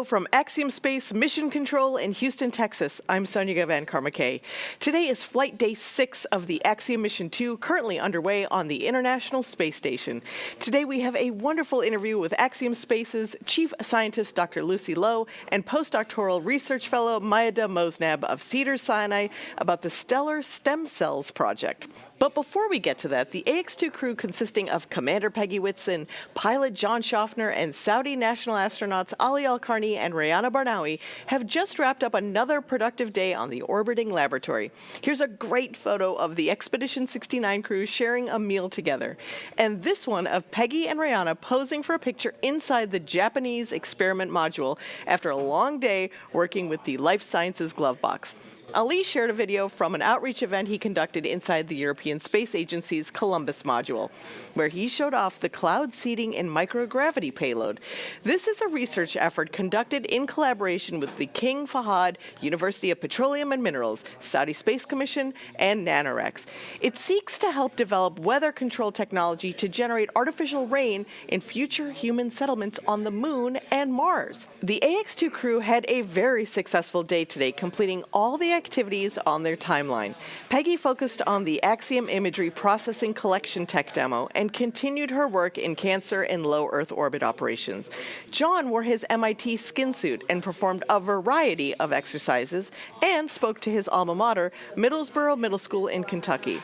from Axiom Space Mission Control in Houston, Texas. I'm Sonia Van Carmacay. Today is flight day 6 of the Axiom Mission 2, currently underway on the International Space Station. Today we have a wonderful interview with Axiom Space's Chief Scientist Dr. Lucy Lowe and postdoctoral research fellow Mayada Mosnab of Cedars-Sinai about the Stellar Stem Cells Project. But before we get to that, the Ax-2 crew consisting of Commander Peggy Whitson, pilot John Schaffner, and Saudi national astronauts Ali Al-Karni and Rayana Barnawi have just wrapped up another productive day on the orbiting laboratory. Here's a great photo of the Expedition 69 crew sharing a meal together. And this one of Peggy and Rayana posing for a picture inside the Japanese experiment module after a long day working with the Life Sciences glove box. Ali shared a video from an outreach event he conducted inside the European Space Agency's Columbus module, where he showed off the cloud seeding and microgravity payload. This is a research effort conducted in collaboration with the King Fahd University of Petroleum and Minerals, Saudi Space Commission, and NanoRex. It seeks to help develop weather control technology to generate artificial rain in future human settlements on the Moon and Mars. The Ax-2 crew had a very successful day today, completing all the activities on their timeline. Peggy focused on the Axiom imagery processing collection tech demo and continued her work in cancer and low Earth orbit operations. John wore his MIT skin suit and performed a variety of exercises and spoke to his alma mater, Middlesboro Middle School in Kentucky.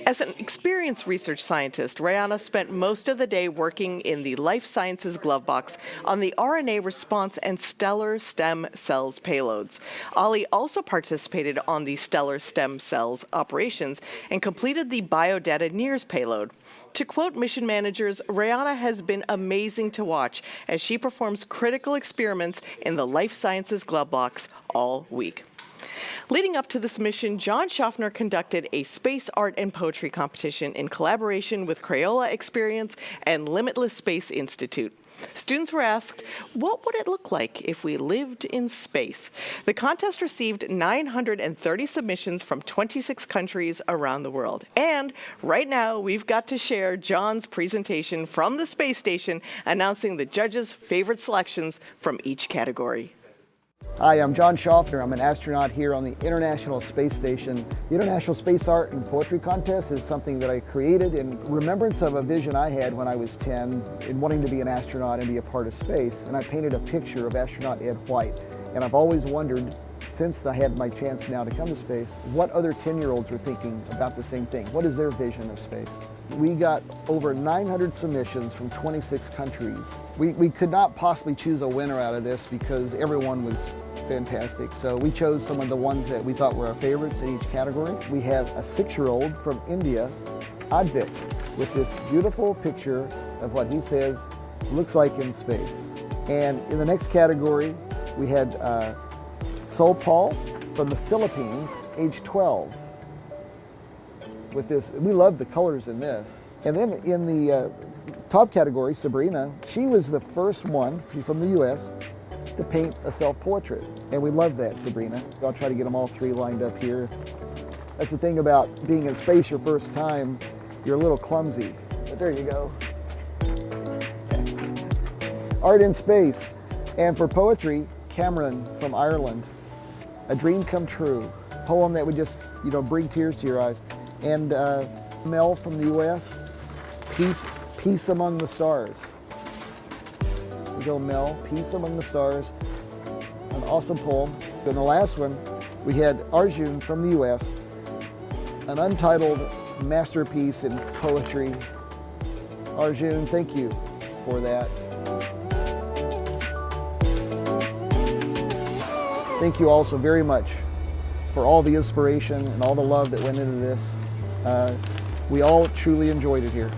As an experienced research scientist, Rayana spent most of the day working in the Life Sciences glove box on the RNA response and stellar stem cells payloads. Ali also participated on the stellar stem cells operations and completed the biodata NIRS payload. To quote mission managers, Rayana has been amazing to watch as she performs critical experiments in the Life Sciences glove box all week. Leading up to this mission, John Schaffner conducted a space art and poetry competition in collaboration with Crayola Experience and Limitless Space Institute. Students were asked, what would it look like if we lived in space? The contest received 930 submissions from 26 countries around the world. And right now, we've got to share John's presentation from the space station announcing the judges' favorite selections from each category. Hi, I'm John Schaffner. I'm an astronaut here on the International Space Station. The International Space Art and Poetry Contest is something that I created in remembrance of a vision I had when I was 10 in wanting to be an astronaut and be a part of space. And I painted a picture of astronaut Ed White. And I've always wondered, since I had my chance now to come to space, what other 10-year-olds are thinking about the same thing? What is their vision of space? We got over 900 submissions from 26 countries. We could not possibly choose a winner out of this because everyone was fantastic. So we chose some of the ones that we thought were our favorites in each category. We have a 6-year-old from India, Advik, with this beautiful picture of what he says looks like in space. And in the next category, we had Sol Paul from the Philippines, age 12. With this, we love the colors in this. And then in the top category, Sabrina, she was the first one, she's from the US, to paint a self-portrait. And we love that, Sabrina. I'll try to get them all three lined up here. That's the thing about being in space your first time, you're a little clumsy, but there you go. Art in space. And for poetry, Cameron from Ireland, A Dream Come True, poem that would just, bring tears to your eyes. And Mel from the US, Peace Among the Stars. There we go, Mel, Peace Among the Stars, an awesome poem. Then the last one, we had Arjun from the US, an untitled masterpiece in poetry. Arjun, thank you for that. Thank you also very much for all the inspiration and all the love that went into this. We all truly enjoyed it here.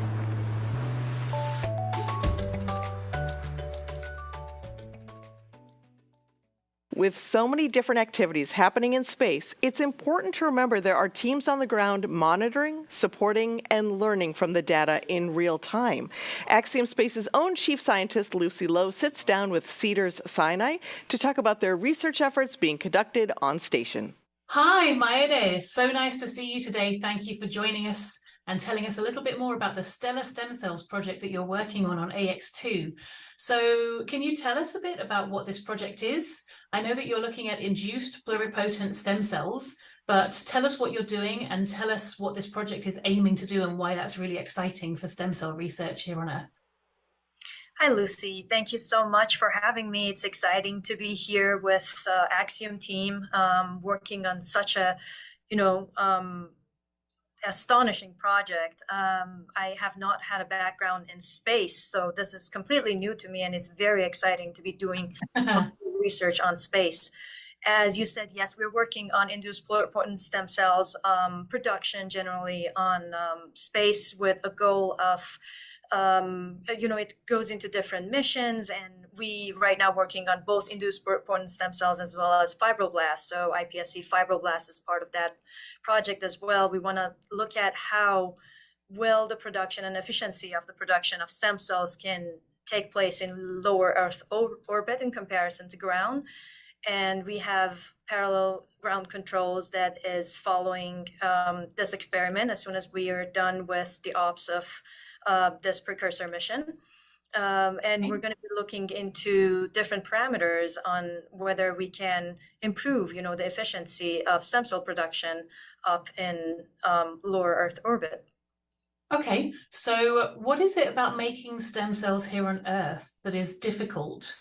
With so many different activities happening in space, it's important to remember there are teams on the ground monitoring, supporting, and learning from the data in real time. Axiom Space's own chief scientist, Lucy Lowe, sits down with Cedars-Sinai to talk about their research efforts being conducted on station. Hi, Mayade. So nice to see you today. Thank you for joining us and telling us a little bit more about the stellar stem cells project that you're working on Ax-2. So can you tell us a bit about what this project is? I know that you're looking at induced pluripotent stem cells, but tell us what you're doing and tell us what this project is aiming to do and why that's really exciting for stem cell research here on Earth. Hi, Lucy. Thank you so much for having me. It's exciting to be here with the Axiom team, working on such a, astonishing project. I have not had a background in space, so this is completely new to me, and it's very exciting to be doing research on space. As you said, yes, we're working on induced pluripotent stem cells production generally on space with a goal of it goes into different missions, and we right now working on both induced pluripotent stem cells as well as fibroblasts. So iPSC fibroblasts is part of that project as well. We want to look at how well the production and efficiency of the production of stem cells can take place in lower Earth orbit in comparison to ground. And we have parallel ground controls that is following this experiment as soon as we are done with the ops of this precursor mission. And we're going to be looking into different parameters on whether we can improve, the efficiency of stem cell production up in lower Earth orbit. Okay, so what is it about making stem cells here on Earth that is difficult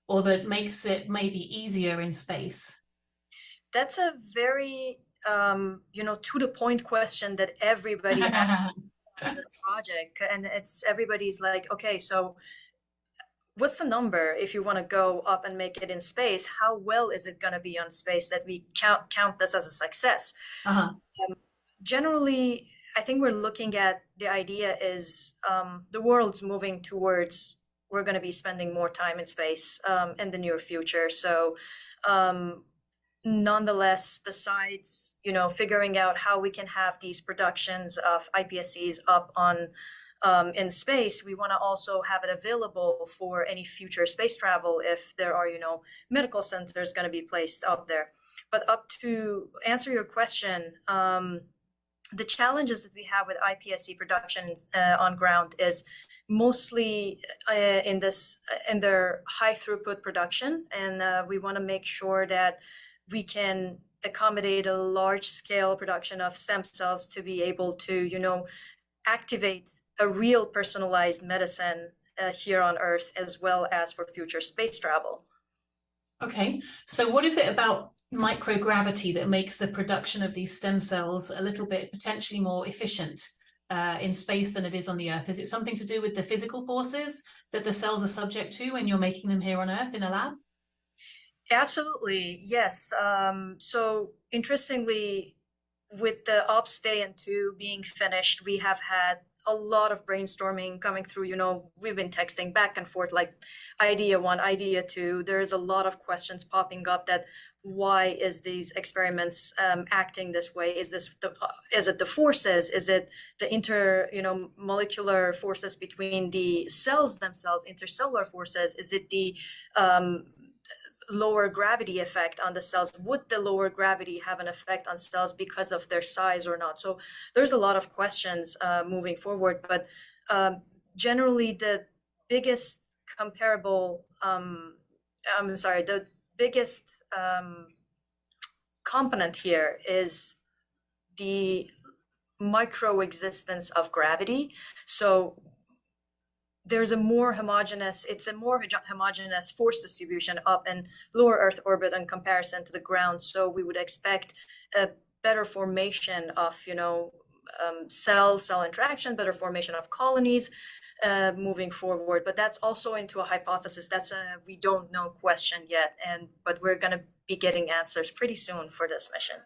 or that makes it maybe easier in space? That's a very, to the point question that everybody asks on this project. And everybody's like, okay, so what's the number if you want to go up and make it in space? How well is it going to be on space that we count this as a success? Generally, I think we're looking at the idea is the world's moving towards we're going to be spending more time in space in the near future. So nonetheless, besides, figuring out how we can have these productions of iPSCs up on in space, we want to also have it available for any future space travel if there are, medical centers going to be placed up there. But up to answer your question, the challenges that we have with iPSC productions on ground is mostly in their high throughput production, and we want to make sure that we can accommodate a large scale production of stem cells to be able to, activate a real personalized medicine here on Earth as well as for future space travel. Okay, so what is it about microgravity that makes the production of these stem cells a little bit potentially more efficient in space than it is on the Earth? Is it something to do with the physical forces that the cells are subject to when you're making them here on Earth in a lab? Absolutely, yes. So interestingly, with the Ops Day and 2 being finished, we have had a lot of brainstorming coming through. We've been texting back and forth like idea 1, idea 2. There's a lot of questions popping up that why is these experiments acting this way? Is it the forces? Is it the molecular forces between the cells themselves, intercellular forces? Is it the lower gravity effect on the cells? Would the lower gravity have an effect on cells because of their size or not? So there's a lot of questions moving forward, but generally the biggest the biggest component here is the micro existence of gravity. So there's a more homogeneous force distribution up in lower Earth orbit in comparison to the ground. So we would expect a better formation of, cell interaction, better formation of colonies moving forward. But that's also into a hypothesis. That's a we don't know question yet, but we're going to be getting answers pretty soon for this mission.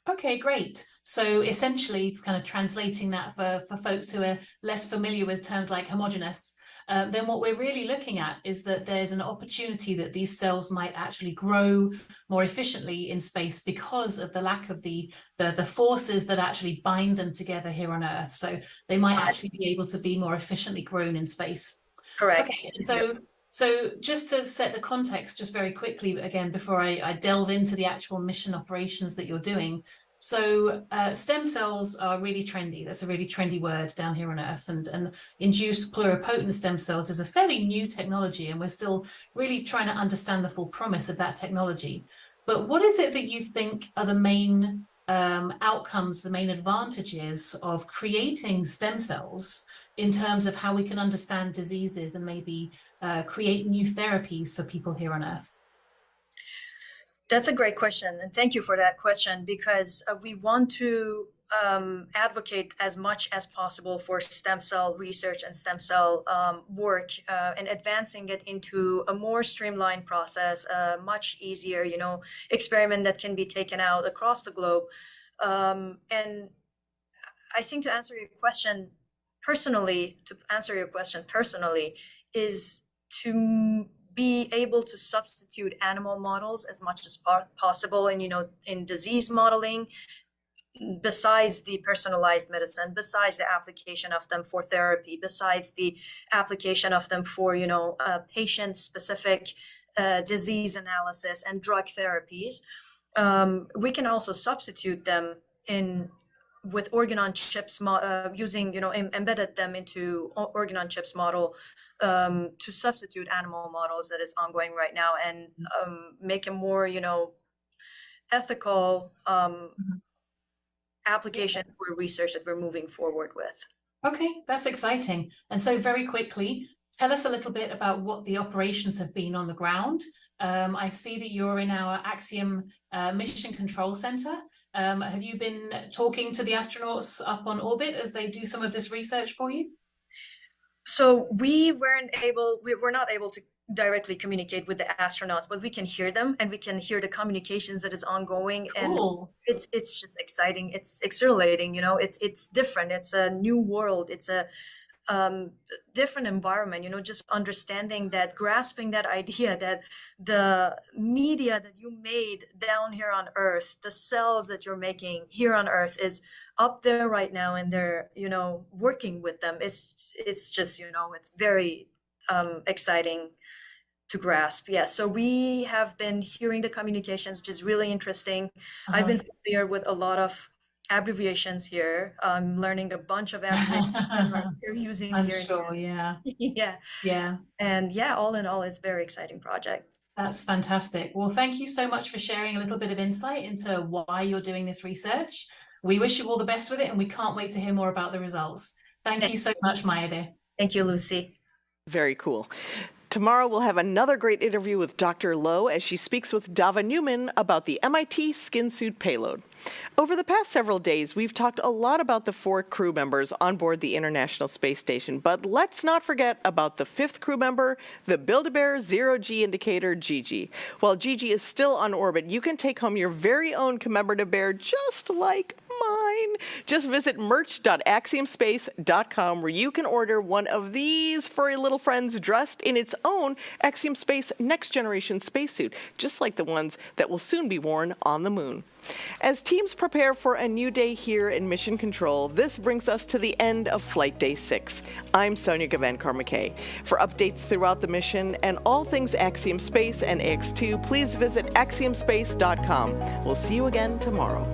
Okay, great. So essentially, it's kind of translating that for folks who are less familiar with terms like homogeneous. Then what we're really looking at is that there's an opportunity that these cells might actually grow more efficiently in space because of the lack of the forces that actually bind them together here on Earth. So they might actually be able to be more efficiently grown in space. Correct. Okay, so just to set the context just very quickly, again, before I delve into the actual mission operations that you're doing, So stem cells are really trendy. That's a really trendy word down here on Earth. And induced pluripotent stem cells is a fairly new technology, and we're still really trying to understand the full promise of that technology. But what is it that you think are the main outcomes, the main advantages of creating stem cells in terms of how we can understand diseases and maybe create new therapies for people here on Earth? That's a great question, and thank you for that question, because we want to advocate as much as possible for stem cell research and stem cell work, and advancing it into a more streamlined process, a much easier, experiment that can be taken out across the globe. And I think to answer your question personally, is to be able to substitute animal models as much as possible, and in disease modeling, besides the personalized medicine, besides the application of them for therapy, besides the application of them for patient specific disease analysis and drug therapies, we can also substitute them with organ-on-chips, using, embedded them into organ-on-chips model to substitute animal models that is ongoing right now, and make a more, ethical application for research that we're moving forward with. Okay, that's exciting. And so very quickly, tell us a little bit about what the operations have been on the ground. I see that you're in our Axiom Mission Control Center. Have you been talking to the astronauts up on orbit as they do some of this research for you? So we're not able to directly communicate with the astronauts, but we can hear them, and we can hear the communications that is ongoing. Cool. And it's just exciting. It's exhilarating. It's different. It's a new world. It's a different environment, just understanding that, grasping that idea that the media that you made down here on Earth, the cells that you're making here on Earth, is up there right now, and they're, working with them. It's just, it's very exciting to grasp. Yeah. So we have been hearing the communications, which is really interesting. I've been familiar with a lot of abbreviations here. I'm learning a bunch of abbreviations you're using I'm here. sure, yeah. Yeah. And yeah, all in all, it's a very exciting project. That's fantastic. Well, thank you so much for sharing a little bit of insight into why you're doing this research. We wish you all the best with it, and we can't wait to hear more about the results. Thank you so much, Mayade. Thank you, Lucy. Very cool. Tomorrow we'll have another great interview with Dr. Lowe as she speaks with Dava Newman about the MIT skin suit payload. Over the past several days, we've talked a lot about the 4 crew members on board the International Space Station, but let's not forget about the 5th crew member, the Build-A-Bear Zero-G indicator, Gigi. While Gigi is still on orbit, you can take home your very own commemorative bear just like mine. Just visit merch.axiomspace.com, where you can order one of these furry little friends dressed in its own Axiom Space Next Generation spacesuit, just like the ones that will soon be worn on the moon. As teams prepare for a new day here in Mission Control, this brings us to the end of Flight Day 6. I'm Sonia Gavankar-McKay. For updates throughout the mission and all things Axiom Space and Ax-2, please visit axiomspace.com. We'll see you again tomorrow.